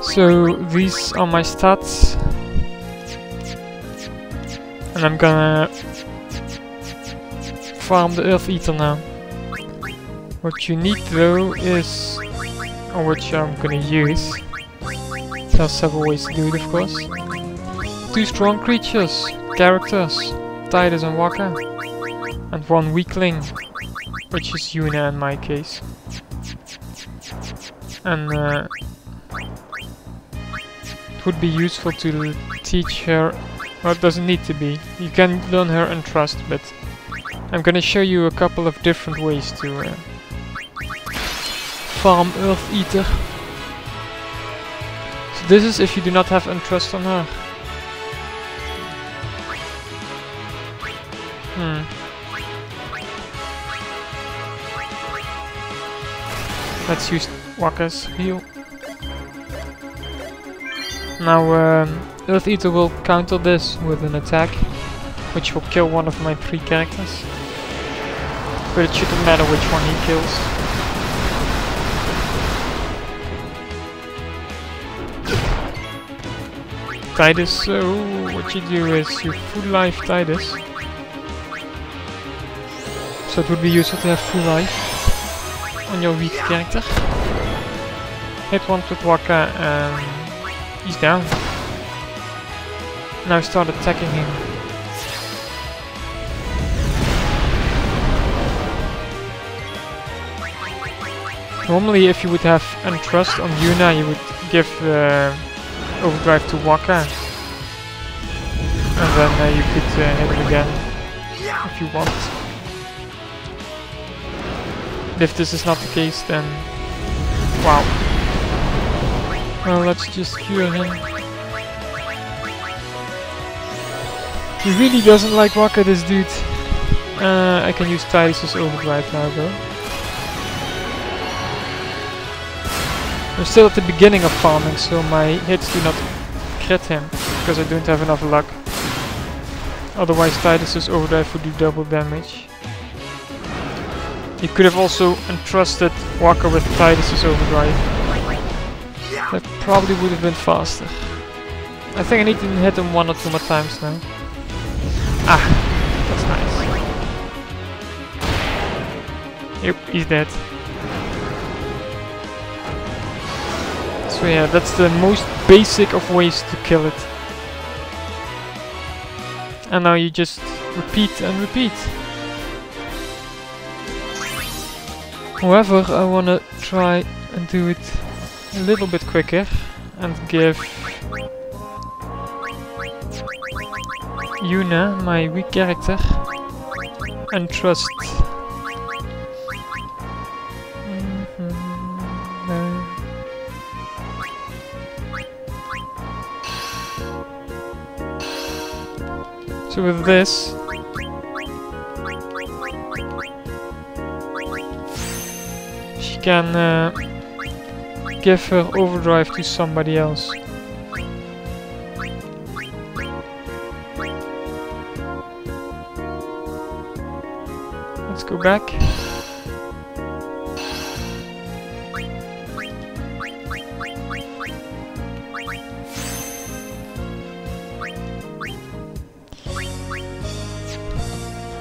So these are my stats, and I'm gonna farm the Earth Eater now. What you need though is, or what I'm gonna use, there are several ways to do it of course. 2 strong characters, Titus and Wakka, and 1 weakling, which is Yuna in my case. And it would be useful to teach her, well, it doesn't need to be. You can learn her Entrust, but I'm gonna show you a couple of different ways to farm Earth Eater. So this is if you do not have Entrust on her. Let's use Wakka's heal. Now Earth Eater will counter this with an attack, which will kill one of my 3 characters. But it shouldn't matter which one he kills. Titus, so what you do is you full life Titus. So it would be useful to have full life on your weak character. Hit once with Wakka and he's down. Now start attacking him. Normally if you would have Entrust on Yuna, you would give overdrive to Wakka. And then you could hit him again if you want. If this is not the case, then wow. Well, let's just cure him. He really doesn't like Wakka, this dude. I can use Titus's overdrive now though. I'm still at the beginning of farming, so my hits do not crit him, because I don't have enough luck. Otherwise Titus's overdrive would do double damage. You could have also entrusted Wakka with Titus's overdrive. That probably would have been faster. I think I need to hit him 1 or 2 more times now. Ah, that's nice. Yep, he's dead. So yeah, that's the most basic of ways to kill it. And now you just repeat and repeat. However, I wanna try and do it a little bit quicker and give Yuna, my weak character, Entrust. So with this, she can give her overdrive to somebody else. Let's go back.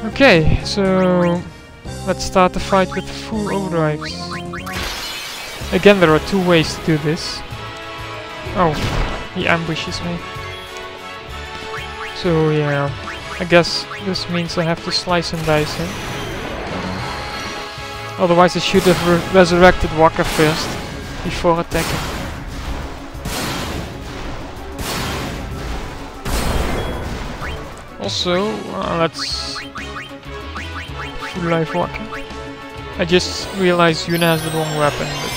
Okay, so let's start the fight with full overdrives. Again, there are 2 ways to do this. Oh, he ambushes me. So yeah, I guess this means I have to slice and dice him. Otherwise I should have resurrected Wakka first, before attacking. Also, let's full life Wakka. I just realized Yuna has the wrong weapon, but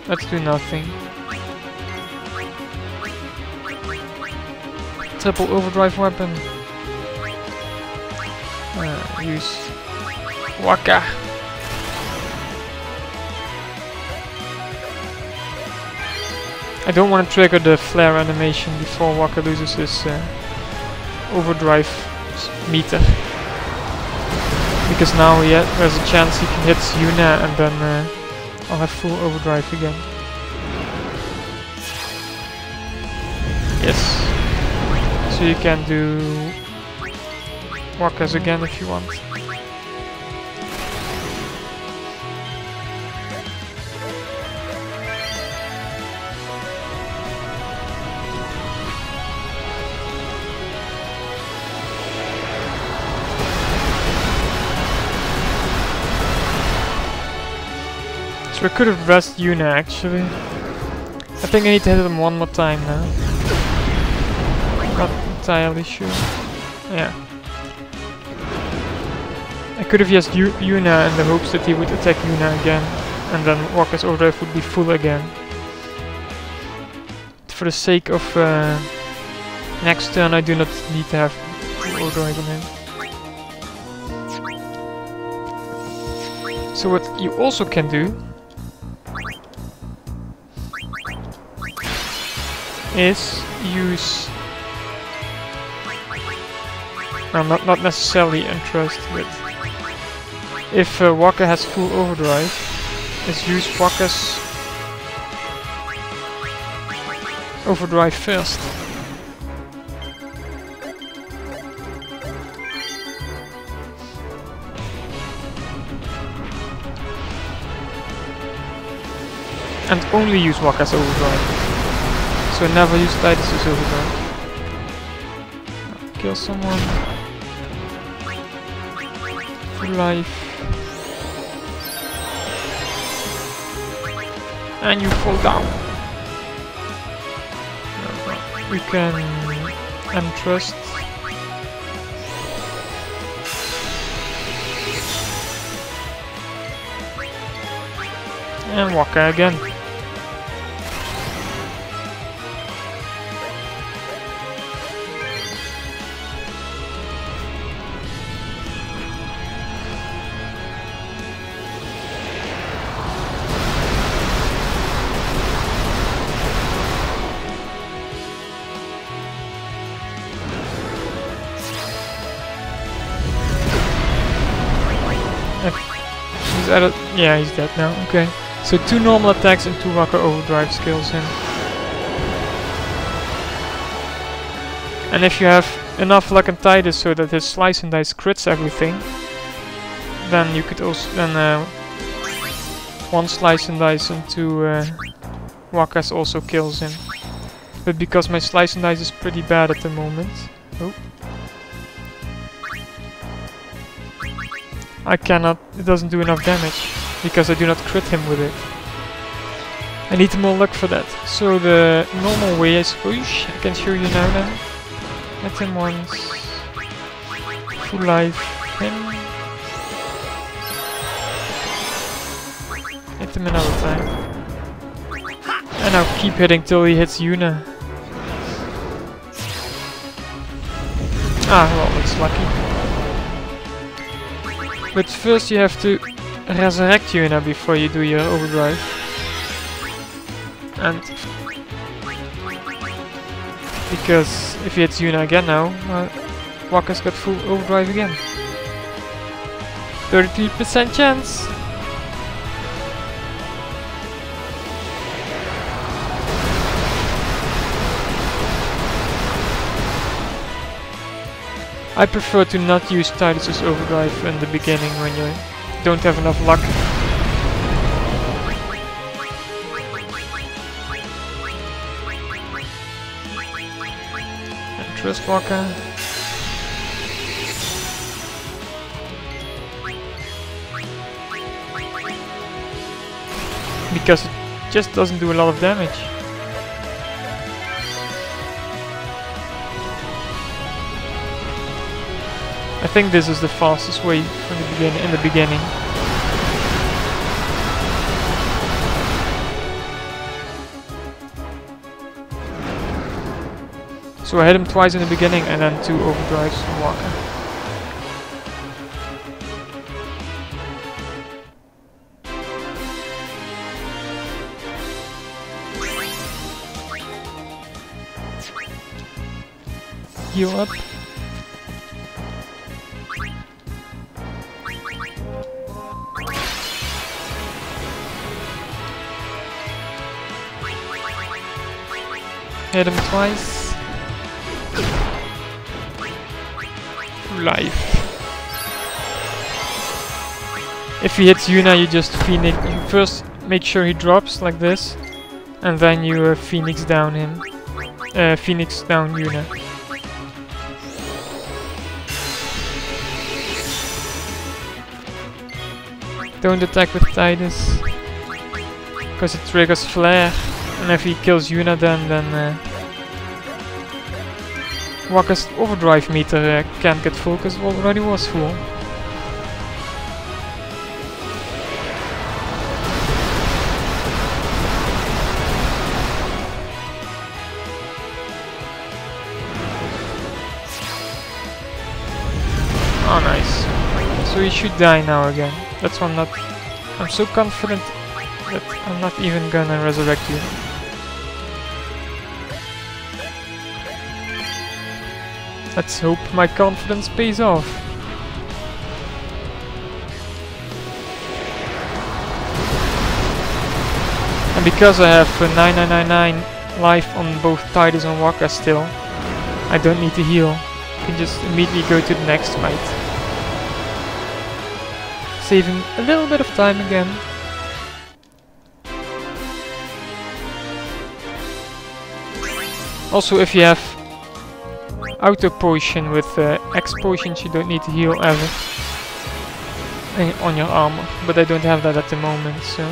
let's do nothing. Triple overdrive weapon. Use Wakka. I don't want to trigger the flare animation before Wakka loses his overdrive meter, Because now there's a chance he can hit Yuna and then I'll have full overdrive again. Yes. So you can do Wakkas again if you want. So I could have rested Yuna actually. I think I need to hit him one more time now. Not entirely sure. Yeah. I could have just Yuna in the hopes that he would attack Yuna again. And then Wakka's overdrive would be full again. For the sake of next turn I do not need to have full overdrive on him. So what you also can do is use not necessarily Entrust, but if Wakka has full overdrive, is use Wakka's overdrive first. And only use Wakka's overdrive. So never use Titus's overdrive. Kill someone. Full life. And you fall down. We can Entrust. And Wakka again. Yeah, he's dead now. Okay. So 2 normal attacks and 2 Wakka overdrive skills him. And if you have enough luck and Titus so that his slice and dice crits everything, then you could also 1 slice and dice and 2 Wakkas also kills him. But because my slice and dice is pretty bad at the moment, I cannot, it doesn't do enough damage, because I do not crit him with it. I need more luck for that. So the normal way, I suppose, I can show you now then. Hit him once. Full life. Him. Hit him another time. And now keep hitting till he hits Yuna. Ah, well, that's lucky. But first you have to resurrect Yuna before you do your overdrive. And because if he hits Yuna again now, Wakka's got full overdrive again. 33% chance! I prefer to not use Titus's overdrive in the beginning when you don't have enough luck. Entrust Wakka. Because it just doesn't do a lot of damage. I think this is the fastest way from the in the beginning. So I hit him twice in the beginning and then 2 overdrives from Wakka. Heal up. Hit him twice. Life. If he hits Yuna, you just Phoenix. You first make sure he drops like this, and then you Phoenix down him. Phoenix down Yuna. Don't attack with Titus, because it triggers flare, and if he kills Yuna, then Wakka's overdrive meter can't get full, because it already was full. Oh, nice. So he should die now again. That's why I'm so confident that I'm not even gonna resurrect you. Let's hope my confidence pays off. And because I have 9999 life on both Titus and Wakka still, I don't need to heal. I can just immediately go to the next fight. Saving a little bit of time again. Also, if you have auto potion with X potions, you don't need to heal ever on your armor, but I don't have that at the moment, so.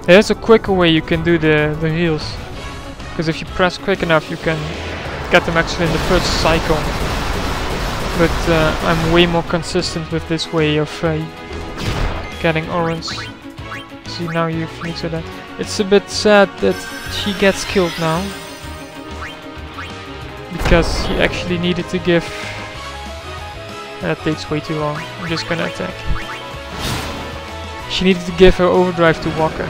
There's a quicker way you can do the heals, because if you press quick enough you can get them actually in the first cycle. But I'm way more consistent with this way of getting orange. See, now you Phoenix with that. It's a bit sad that she gets killed now, because he actually needed to give... That takes way too long. I'm just gonna attack. She needed to give her overdrive to Wakka.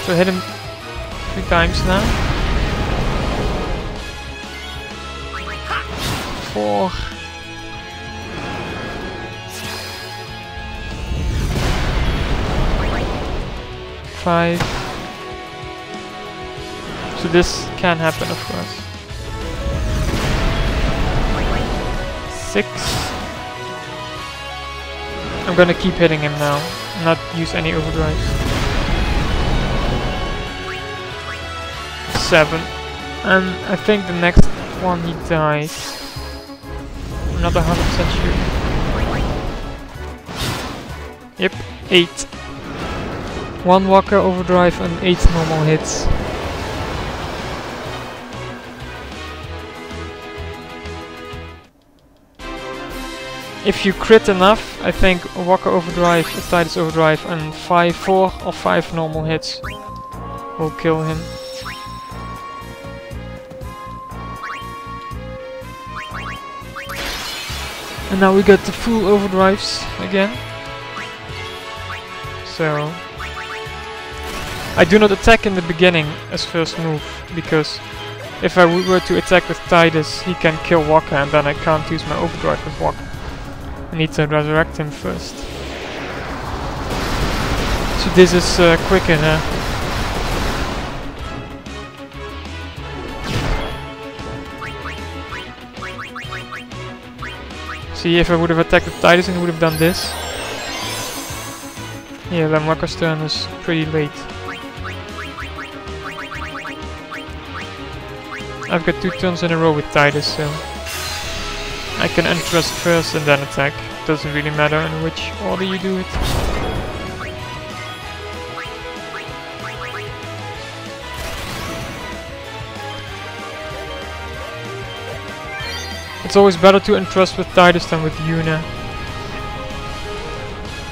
So hit him 3 times now. 4. 5. So this can happen, of course. 6. I'm gonna keep hitting him now, not use any overdrives. 7. And I think the next one he dies. I'm not 100% sure. Yep, 8. 1 Wakka overdrive and 8 normal hits. If you crit enough, I think Wakka overdrive, a Titus overdrive and 4 or 5 normal hits will kill him. And now we got the full overdrives again. So I do not attack in the beginning as first move, because if I were to attack with Titus, he can kill Wakka and then I can't use my overdrive with Wakka. I need to resurrect him first. So this is quicker, huh? See, if I would have attacked with Titus and would have done this. Yeah, then Wakka's turn is pretty late. I've got 2 turns in a row with Titus, so I can Entrust first and then attack. Doesn't really matter in which order you do it. It's always better to Entrust with Titus than with Yuna.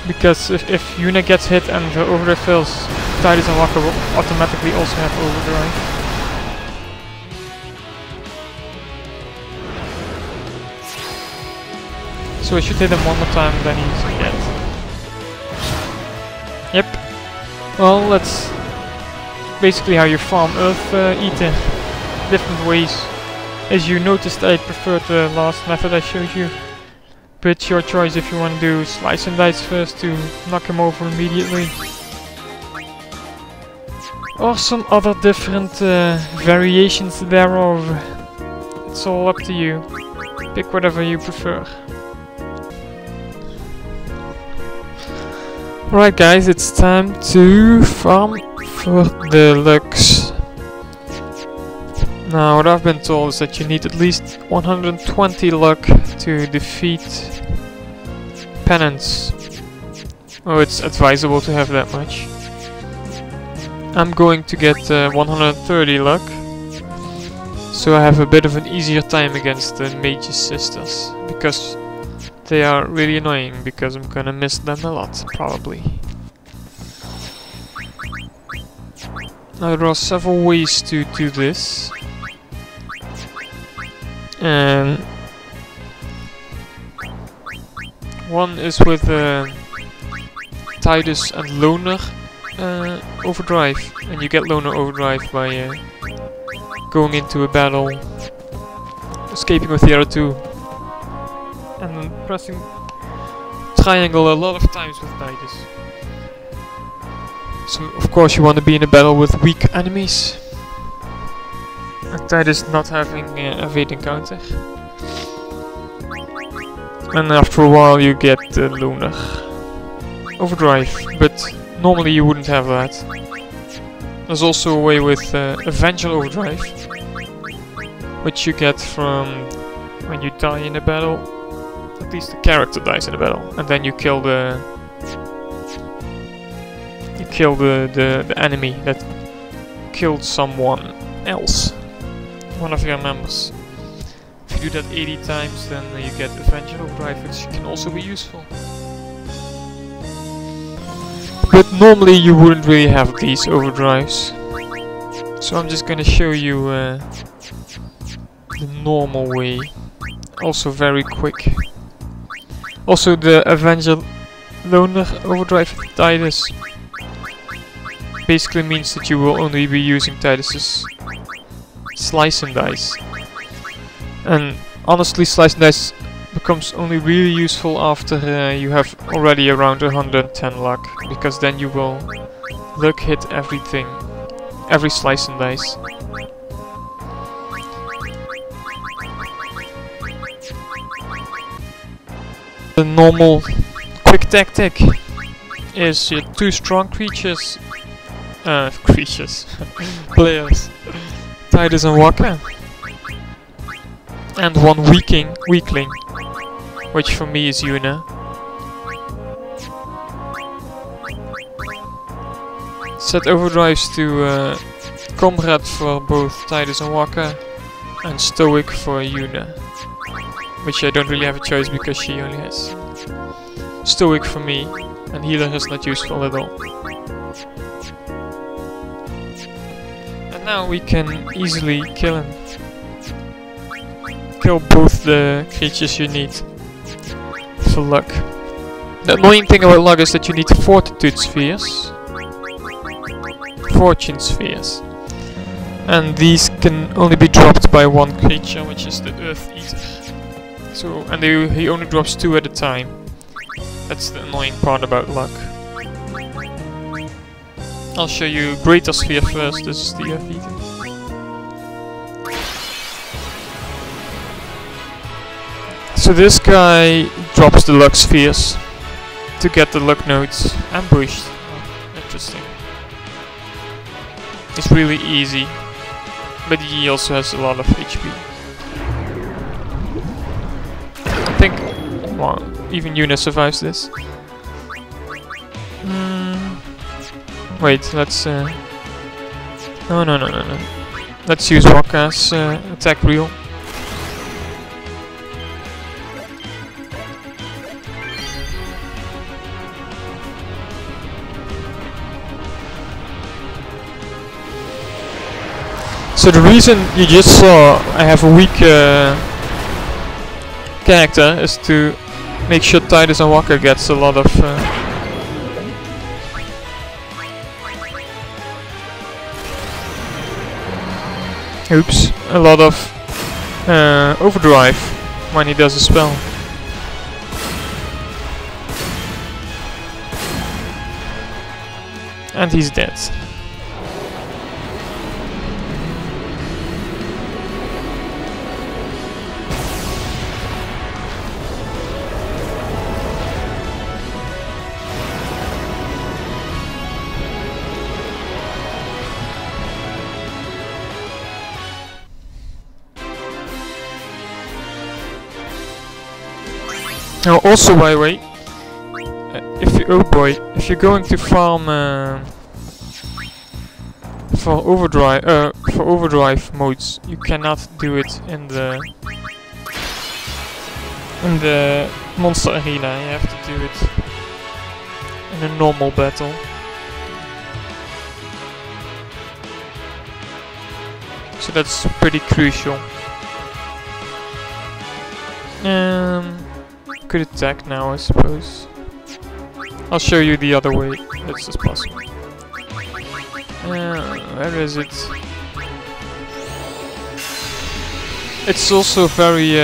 Because if Yuna gets hit and her overdrive fails, Titus and Wakka will automatically also have overdrive. So I should hit him one more time and then he's dead. Yep. Well, that's basically how you farm Earth Eater. Different ways. As you noticed, I preferred the last method I showed you. But it's your choice if you want to do slice and dice first to knock him over immediately. Or some other different variations thereof. It's all up to you. Pick whatever you prefer. Right guys, it's time to farm for the Lux. Now what I've been told is that you need at least 120 luck to defeat penance. Oh, it's advisable to have that much. I'm going to get 130 luck, so I have a bit of an easier time against the Mage's Sisters, because they are really annoying, because I'm gonna miss them a lot, probably. Now there are several ways to do this. And one is with Titus and Loner overdrive, and you get Loner overdrive by going into a battle, escaping with the other two, and then pressing triangle a lot of times with Titus. So of course you want to be in a battle with weak enemies. And Titus not having evading counter. And after a while you get Lunar overdrive, but normally you wouldn't have that. There's also a way with Avenger overdrive, which you get from when you die in a battle. At least the character dies in a battle, and then you kill the enemy that killed someone else, one of your members. If you do that 80 times, then you get Avenger overdrive, which can also be useful. But normally you wouldn't really have these overdrives, so I'm just gonna show you the normal way. Also very quick. Also the Avenger Loner overdrive with Titus basically means that you will only be using Titus's slice and dice. And honestly, slice and dice becomes only really useful after you have already around 110 luck, because then you will luck hit everything, every slice and dice. The normal quick tactic is your 2 strong creatures, players, Titus and Wakka, and 1 weakling, which for me is Yuna. Set overdrives to Comrade for both Titus and Wakka, and Stoic for Yuna, which I don't really have a choice because she only has Stoic for me, and Healer is not useful at all. And now we can easily kill him. Kill both the creatures you need for luck. The annoying thing about luck is that you need Fortitude Spheres, Fortune Spheres, and these can only be dropped by 1 creature, which is the Earth Eater. So, and he only drops 2 at a time. That's the annoying part about luck. I'll show you Greater Sphere first. This is the Earth Eater. So this guy drops the luck spheres to get the luck nodes ambushed. Oh, interesting. It's really easy, but he also has a lot of HP. I think, well, even Yuna survives this. Wait, let's no. Let's use Wakka's attack reel. So the reason you just saw I have a weak character is to make sure Titus and Wakka gets a lot of a lot of overdrive when he does a spell. And he's dead. Now, also, by the way, if you're going to farm for overdrive modes, you cannot do it in the monster arena. You have to do it in a normal battle. So that's pretty crucial. Could attack now, I suppose. I'll show you the other way. That's just possible. Where is it? It's also very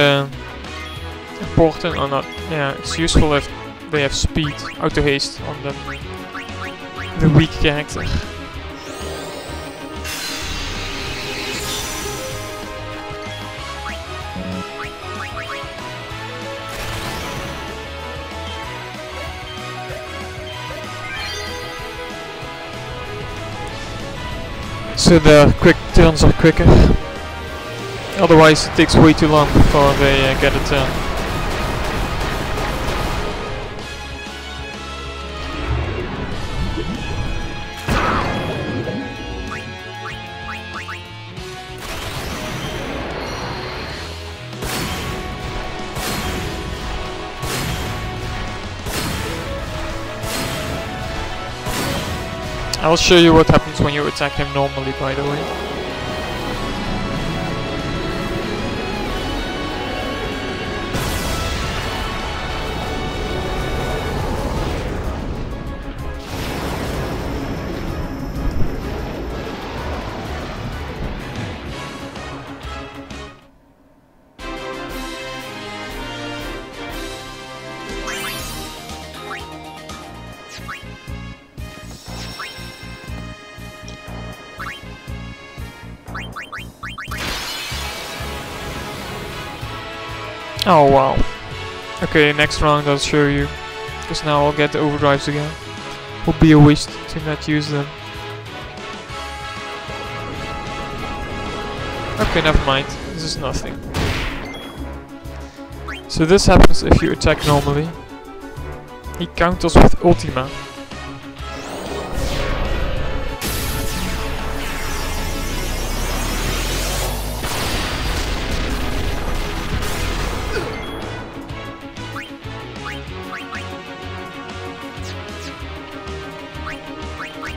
important, or not? Yeah, it's useful if they have speed, auto haste on them. The weak character. So the quick turns are quicker. Otherwise it takes way too long before they get a turn. I'll show you what happens when you attack him normally, by the way. Oh wow. Okay, next round I'll show you. Because now I'll get the overdrives again. Would be a waste to not use them. Okay, never mind. This is nothing. So this happens if you attack normally. He counters with Ultima.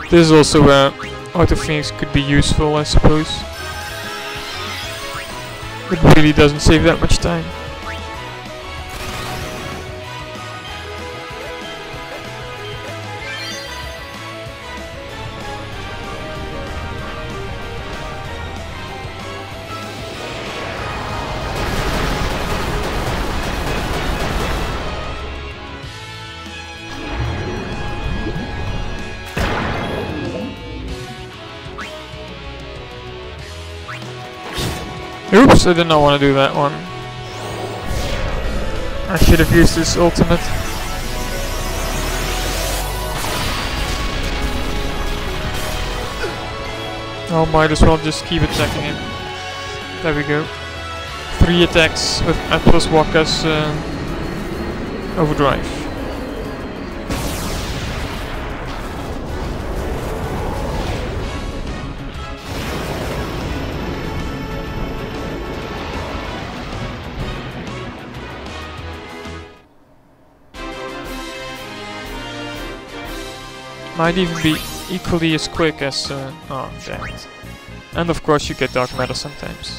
This is also where Auto Phoenix could be useful, I suppose. It really doesn't save that much time. Oops, I did not want to do that one. I should have used this ultimate. Oh, might as well just keep attacking him. There we go. 3 attacks with plus Wakka's overdrive. Might even be equally as quick as... oh, damn it. And of course you get dark matter sometimes.